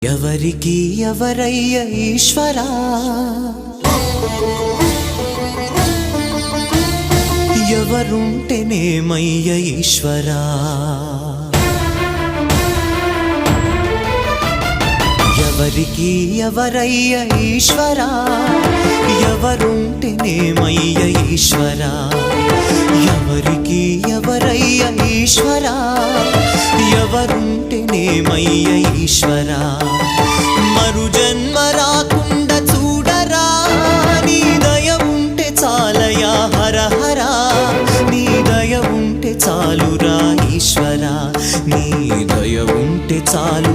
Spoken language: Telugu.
ఎవరికి ఎవరయ్య ఈశ్వరా, ఎవరుంటేనేమయ్య ఈశ్వరా, ఎవరికి ఎవరయ్య ఈశ్వరా, ఎవరుంటేనేమయ్య ఈశ్వరా, ఎవరికి ఎవరయ్య ఈశ్వరా, ఎవరుంటేనేమయ్య ఈశ్వరా, మరు జన్మ రాకుండా చూడరా, నీ దయ ఉంటే చాలయా హర హరా, నీ దయ ఉంటే చాలురా ఈశ్వరా, నీ దయ ఉంటే చాలు